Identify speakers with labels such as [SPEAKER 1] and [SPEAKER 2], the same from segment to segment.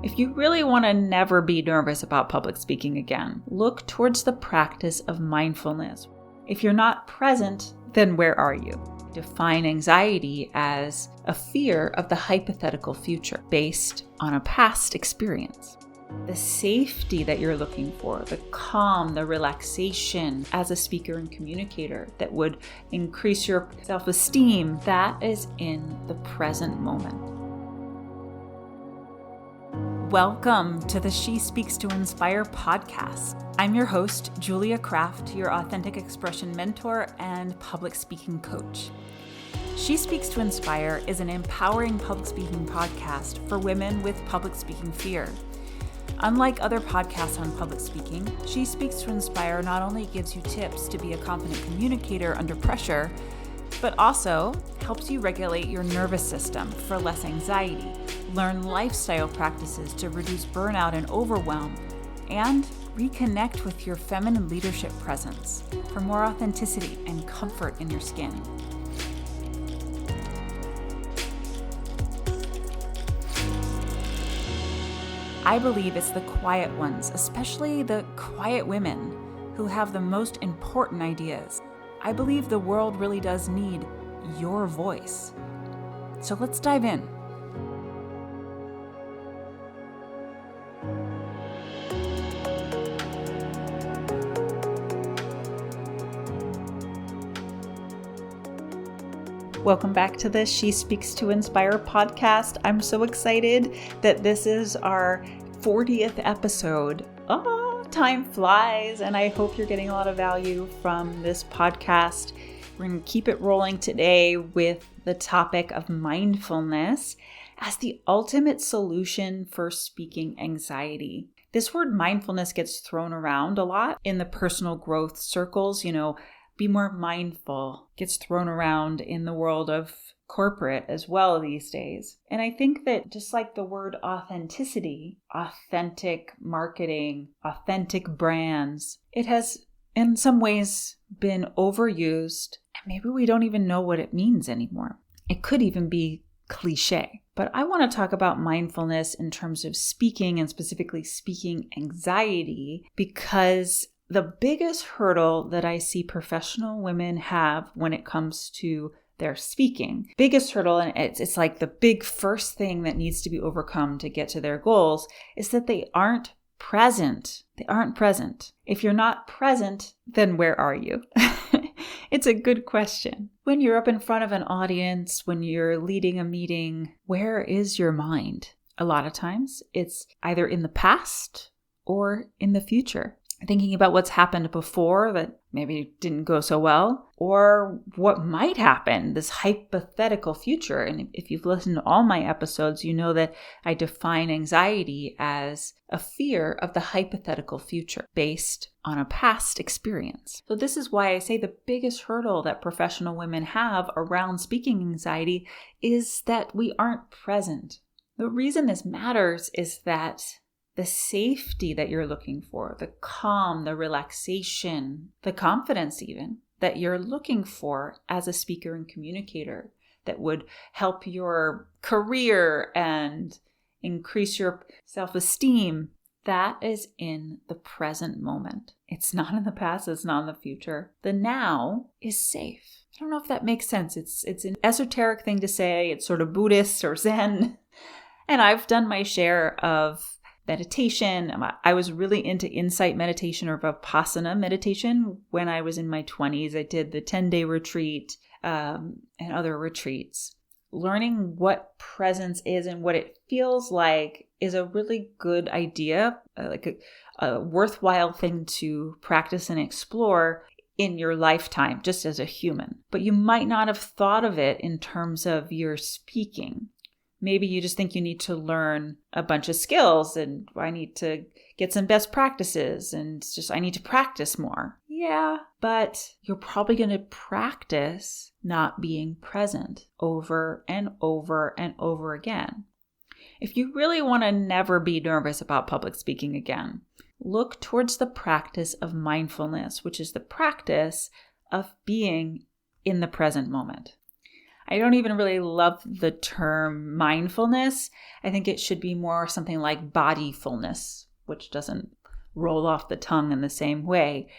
[SPEAKER 1] If you really want to never be nervous about public speaking again, look towards the practice of mindfulness. If you're not present, then where are you? Define anxiety as a fear of the hypothetical future based on a past experience. The safety that you're looking for, the calm, the relaxation as a speaker and communicator that would increase your self-esteem, that is in the present moment. Welcome to the She Speaks to Inspire podcast. I'm your host, Julia Kraft, your authentic expression mentor and public speaking coach. She Speaks to Inspire is an empowering public speaking podcast for women with public speaking fear. Unlike other podcasts on public speaking, She Speaks to Inspire not only gives you tips to be a confident communicator under pressure, but also helps you regulate your nervous system for less anxiety, learn lifestyle practices to reduce burnout and overwhelm, and reconnect with your feminine leadership presence for more authenticity and comfort in your skin. I believe it's the quiet ones, especially the quiet women, who have the most important ideas. I believe the world really does need your voice. So let's dive in. Welcome back to the She Speaks to Inspire podcast. I'm so excited that this is our 40th episode. Time flies, and I hope you're getting a lot of value from this podcast. We're going to keep it rolling today with the topic of mindfulness as the ultimate solution for speaking anxiety. This word mindfulness gets thrown around a lot in the personal growth circles. Be more mindful gets thrown around in the world of corporate as well these days. And I think that just like the word authenticity, authentic marketing, authentic brands, it has in some ways been overused, and maybe we don't even know what it means anymore. It could even be cliche. But I want to talk about mindfulness in terms of speaking, and specifically speaking anxiety, because the biggest hurdle that I see professional women have when it comes to their speaking, biggest hurdle, and it's like the big first thing that needs to be overcome to get to their goals, is that they aren't present. They aren't present. If you're not present, then where are you? It's a good question. When you're up in front of an audience, when you're leading a meeting, where is your mind? A lot of times it's either in the past or in the future. Thinking about what's happened before that maybe didn't go so well, or what might happen, this hypothetical future. And if you've listened to all my episodes, you know that I define anxiety as a fear of the hypothetical future based on a past experience. So this is why I say the biggest hurdle that professional women have around speaking anxiety is that we aren't present. The reason this matters is that the safety that you're looking for, the calm, the relaxation, the confidence even that you're looking for as a speaker and communicator that would help your career and increase your self-esteem, that is in the present moment. It's not in the past, it's not in the future. The now is safe. I don't know if that makes sense. It's an esoteric thing to say. It's sort of Buddhist or Zen. And I've done my share of meditation. I was really into insight meditation or Vipassana meditation when I was in my 20s. I did the 10-day retreat and other retreats. Learning what presence is and what it feels like is a really good idea, like a worthwhile thing to practice and explore in your lifetime, just as a human. But you might not have thought of it in terms of your speaking. Maybe you just think you need to learn a bunch of skills and I need to get some best practices and it's just I need to practice more. Yeah, but you're probably going to practice not being present over and over and over again. If you really want to never be nervous about public speaking again, look towards the practice of mindfulness, which is the practice of being in the present moment. I don't even really love the term mindfulness. I think it should be more something like bodyfulness, which doesn't roll off the tongue in the same way.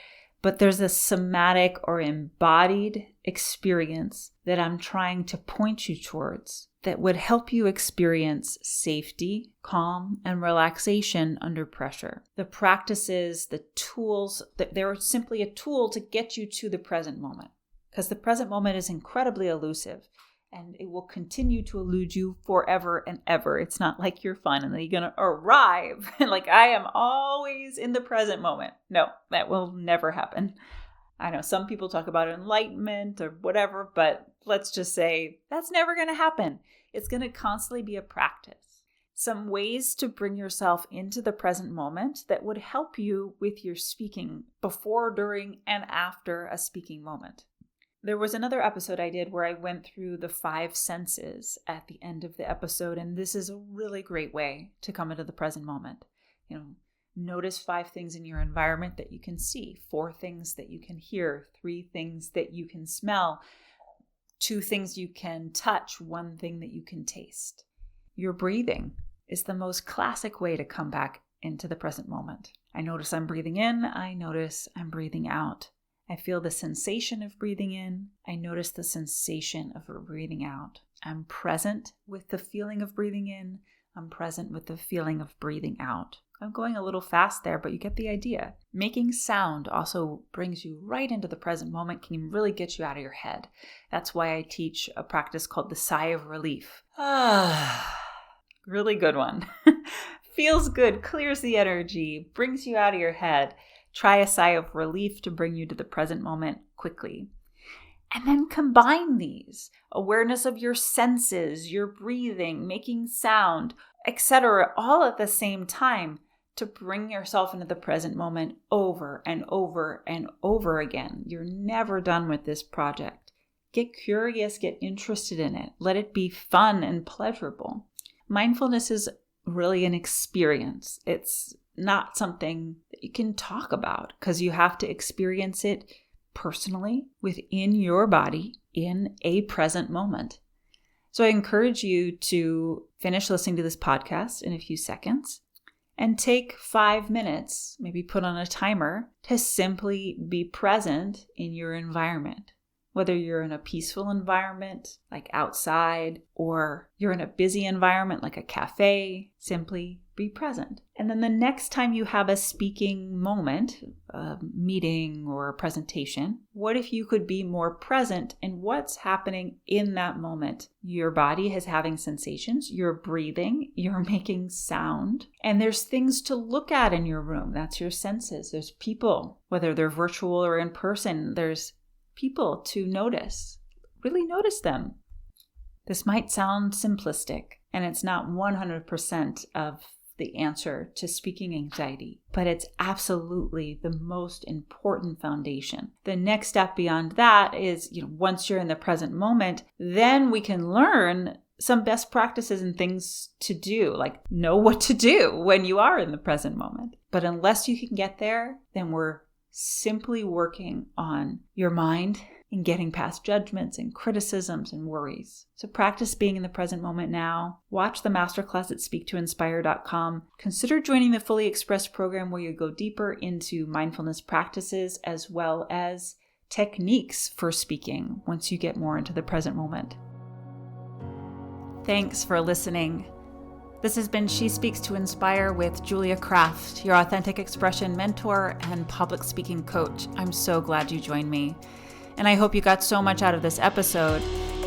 [SPEAKER 1] But there's a somatic or embodied experience that I'm trying to point you towards that would help you experience safety, calm, and relaxation under pressure. The practices, the tools, they're simply a tool to get you to the present moment, because the present moment is incredibly elusive and it will continue to elude you forever and ever. It's not like you're finally going to arrive like I am always in the present moment. No, that will never happen. I know some people talk about enlightenment or whatever, but let's just say that's never going to happen. It's going to constantly be a practice. Some ways to bring yourself into the present moment that would help you with your speaking before, during, and after a speaking moment. There was another episode I did where I went through the 5 senses at the end of the episode, and this is a really great way to come into the present moment. Notice 5 things in your environment that you can see, 4 things that you can hear, 3 things that you can smell, 2 things you can touch, 1 thing that you can taste. Your breathing is the most classic way to come back into the present moment. I notice I'm breathing in, I notice I'm breathing out. I feel the sensation of breathing in. I notice the sensation of breathing out. I'm present with the feeling of breathing in. I'm present with the feeling of breathing out. I'm going a little fast there, but you get the idea. Making sound also brings you right into the present moment, can really get you out of your head. That's why I teach a practice called the sigh of relief. Really good one. Feels good, clears the energy, brings you out of your head. Try a sigh of relief to bring you to the present moment quickly. And then combine these. Awareness of your senses, your breathing, making sound, etc., all at the same time to bring yourself into the present moment over and over and over again. You're never done with this project. Get curious, get interested in it. Let it be fun and pleasurable. Mindfulness is really an experience. It's not something that you can talk about because you have to experience it personally within your body in a present moment. So I encourage you to finish listening to this podcast in a few seconds and take 5 minutes, maybe put on a timer, to simply be present in your environment. Whether you're in a peaceful environment like outside or you're in a busy environment like a cafe, simply be present. And then the next time you have a speaking moment, a meeting or a presentation, what if you could be more present in what's happening in that moment? Your body is having sensations, you're breathing, you're making sound, and there's things to look at in your room. That's your senses. There's people, whether they're virtual or in person, there's people to notice. Really notice them. This might sound simplistic, and it's not 100% of the answer to speaking anxiety, but it's absolutely the most important foundation. The next step beyond that is, once you're in the present moment, then we can learn some best practices and things to do, like know what to do when you are in the present moment. But unless you can get there, then we're simply working on your mind and getting past judgments and criticisms and worries. So practice being in the present moment now. Watch the masterclass at speaktoinspire.com. Consider joining the Fully Expressed program where you go deeper into mindfulness practices as well as techniques for speaking once you get more into the present moment. Thanks for listening. This has been She Speaks to Inspire with Julia Kraft, your authentic expression mentor and public speaking coach. I'm so glad you joined me. And I hope you got so much out of this episode.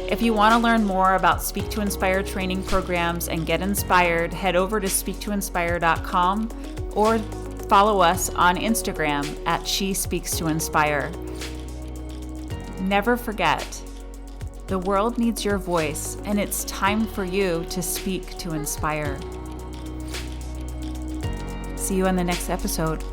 [SPEAKER 1] If you want to learn more about Speak to Inspire training programs and get inspired, head over to speaktoinspire.com or follow us on Instagram at She Speaks to Inspire. Never forget, the world needs your voice, and it's time for you to speak to inspire. See you in the next episode.